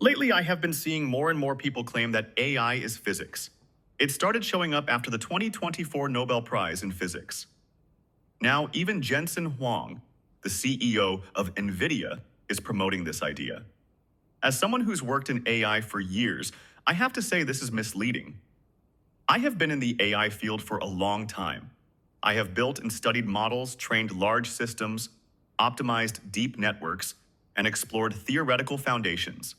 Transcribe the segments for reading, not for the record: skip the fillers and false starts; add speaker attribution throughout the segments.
Speaker 1: Lately, I have been seeing more and more people claim that AI is physics. It started showing up after the 2024 Nobel Prize in Physics. Now, even Jensen Huang, the CEO of NVIDIA, is promoting this idea. As someone who's worked in AI for years, I have to say this is misleading. I have been in the AI field for a long time. I have built and studied models, trained large systems, optimized deep networks, and explored theoretical foundations.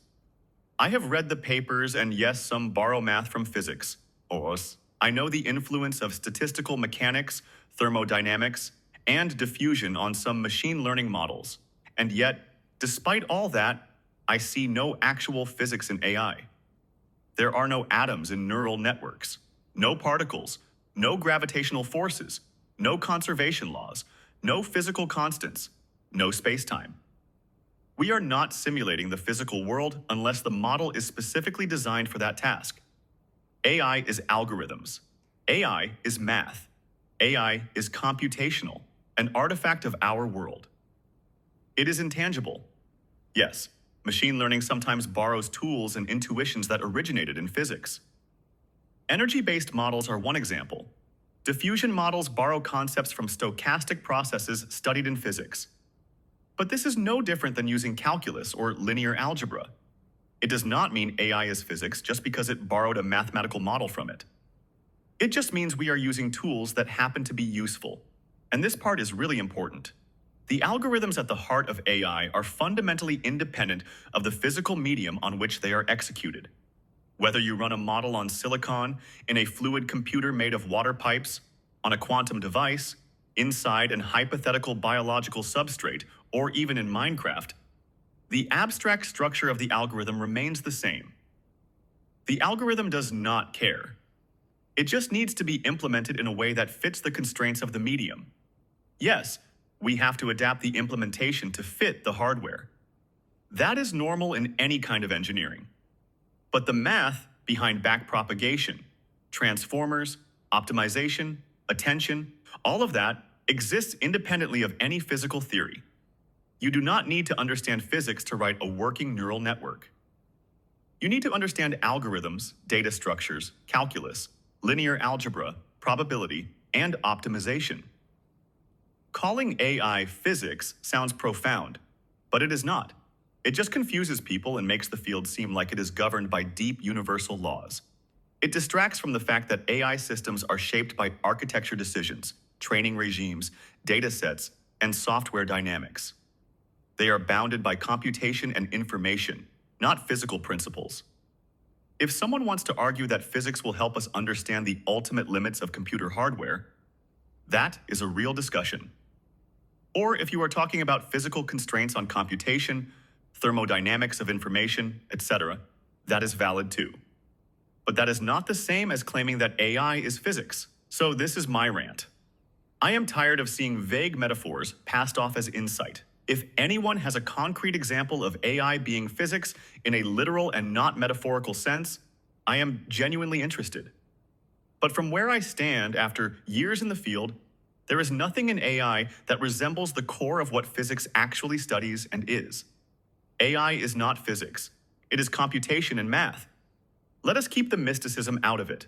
Speaker 1: I have read the papers and yes, some borrow math from physics. Os. I know the influence of statistical mechanics, thermodynamics, and diffusion on some machine learning models. And yet, despite all that, I see no actual physics in AI. There are no atoms in neural networks, no particles, no gravitational forces, no conservation laws, no physical constants, no spacetime. We are not simulating the physical world unless the model is specifically designed for that task. AI is algorithms. AI is math. AI is computational, an artifact of our world. It is intangible. Yes, machine learning sometimes borrows tools and intuitions that originated in physics. Energy-based models are one example. Diffusion models borrow concepts from stochastic processes studied in physics. But this is no different than using calculus or linear algebra. It does not mean AI is physics just because it borrowed a mathematical model from it. It just means we are using tools that happen to be useful. And this part is really important. The algorithms at the heart of AI are fundamentally independent of the physical medium on which they are executed. Whether you run a model on silicon, in a fluid computer made of water pipes, on a quantum device, inside an hypothetical biological substrate, or even in Minecraft, the abstract structure of the algorithm remains the same. The algorithm does not care. It just needs to be implemented in a way that fits the constraints of the medium. Yes, we have to adapt the implementation to fit the hardware. That is normal in any kind of engineering. But the math behind backpropagation, transformers, optimization, attention, all of that exists independently of any physical theory. You do not need to understand physics to write a working neural network. You need to understand algorithms, data structures, calculus, linear algebra, probability, and optimization. Calling AI physics sounds profound, but it is not. It just confuses people and makes the field seem like it is governed by deep universal laws. It distracts from the fact that AI systems are shaped by architecture decisions, training regimes, data sets, and software dynamics. They are bounded by computation and information, not physical principles. If someone wants to argue that physics will help us understand the ultimate limits of computer hardware, that is a real discussion. Or if you are talking about physical constraints on computation, thermodynamics of information, etc., that is valid too. But that is not the same as claiming that AI is physics. So this is my rant. I am tired of seeing vague metaphors passed off as insight. If anyone has a concrete example of AI being physics in a literal and not metaphorical sense, I am genuinely interested. But from where I stand after years in the field, there is nothing in AI that resembles the core of what physics actually studies and is. AI is not physics. It is computation and math. Let us keep the mysticism out of it.